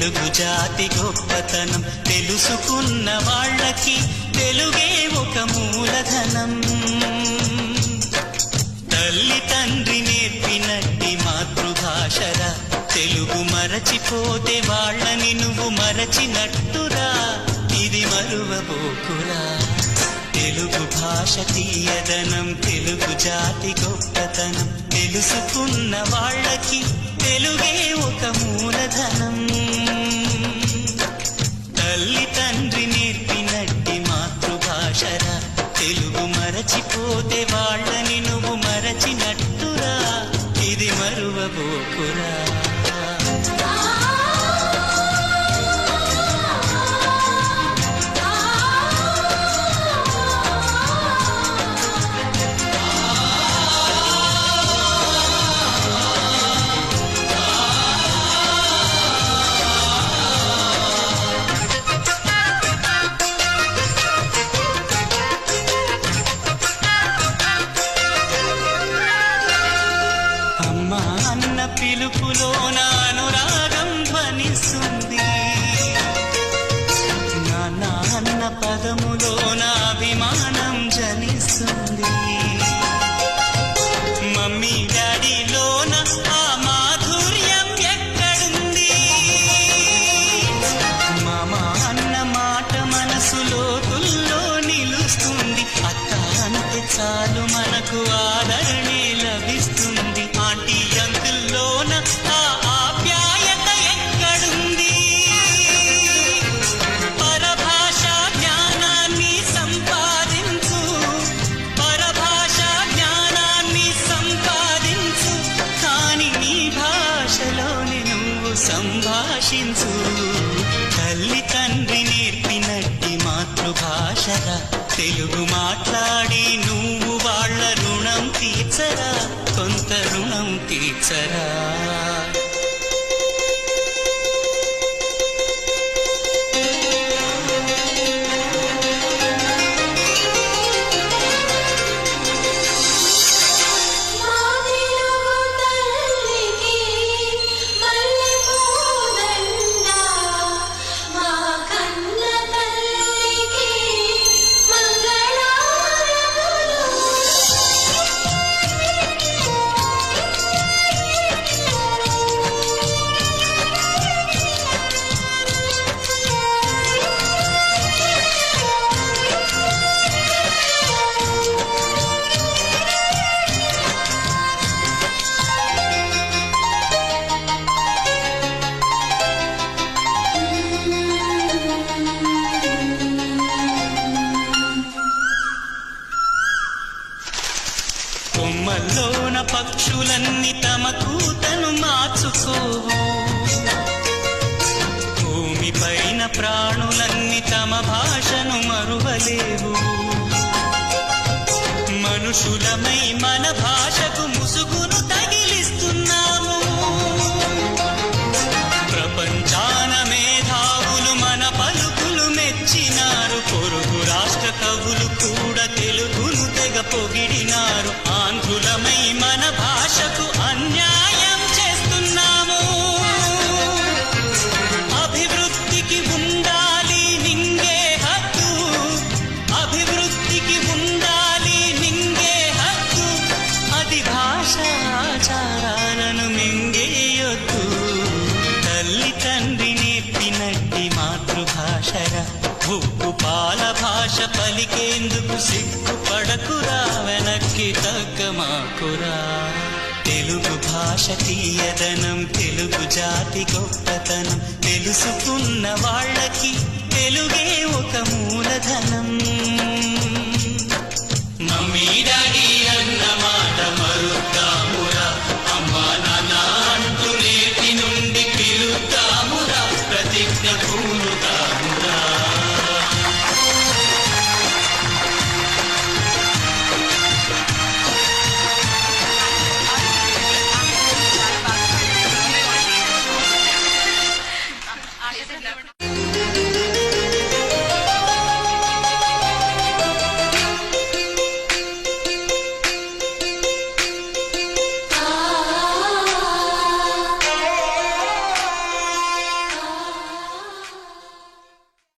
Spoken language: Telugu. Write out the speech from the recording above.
తెలుగు జాతి గొప్పతనం తెలుసుకున్న వాళ్ళకి తెలుగే ఒక మూలధనం. తల్లి తండ్రి నేర్పినట్టి మాతృభాషరా, తెలుగు మరచిపోతే వాళ్ళని నువ్వు మరచినట్టురా, ఇది మరువబోకురా. తెలుగు భాష తీయదనం తెలుగు జాతి గొప్పతనం తెలుసుకున్న వాళ్ళకి తెలుగే ఒక మూలధనం. తల్లి తండ్రి నేర్పినట్టి మాతృభాషరా, తెలుగు మరచిపోతే వాళ్ళని నువ్వు మరచినట్టురా, ఇది మరువబోకురా. పిలుపులోన అనురాగం ధ్వనిస్తుంది, నాన్న అన్న పదములోన అభిమానం జనిస్తుంది. మమ్మీ డాడీలోన ఆ మాధుర్యం ఎక్కడుంది? మామ అన్న మాట మనసులో తుల్లో నిలుస్తుంది. అత్త అంటే చాలు మనకు ఆదరణే లభిస్తుంది. ఆంటీ అంకుల్లోన ఆ ఆప్యాయత ఎక్కడుంది? పరభాషా జ్ఞానాన్ని సంపాదించు, పరభాషా జ్ఞానాన్ని సంపాదించు, కాని నీ భాషలోని నువ్వు సంభాషించు. తల్లి తండ్రి నేర్పినట్టి మాతృభాషరా, తెలుగు మాట్లాడి నువ్వు వాళ్ళ రుణం తీర్చరా, కొంత రుణం తీర్చరా. కొమ్మల్లోన పక్షులన్నీ తమ కూతను మార్చుకోవు, భూమిపైన ప్రాణులన్నీ తమ భాషను మరువలేవు. మనుషులమై మన భాషకు ముసుగును తగిలిస్తున్నాము. ప్రపంచాన మేధావులు మన పలుకులు మెచ్చినారు. పొరుగు రాష్ట్ర కవులు కూడా తెలుగును తెగ పొగిడినారు. ఆంధ్రులమై మన భాషకు అన్యాయం చేస్తున్నాము. అభివృద్ధికి ఉండాలి నింగే హక్కు, అభివృద్ధికి ఉండాలి నింగే హక్కు, అది భాషాచారాలను మింగేయొద్దు. తల్లి తండ్రి నేర్పినట్టి మాతృభాషరా, ఉప్పు పాల భాష పలికేందుకు సిగ్గుపడకురా, వెనక్కి తగ్గమాకురా. తెలుగు భాష తీయదనం తెలుగు జాతి గొప్పతనం తెలుసుకున్న వాళ్ళకి తెలుగే ఒక మూలధనం. మమ్మీ డాడీ అన్న మాట మరుద్దామురా, అమ్మా నాన్న అంటూ నేటి నుండి పిలుద్దామురా, ప్రతిజ్ఞ పూనుతామురా.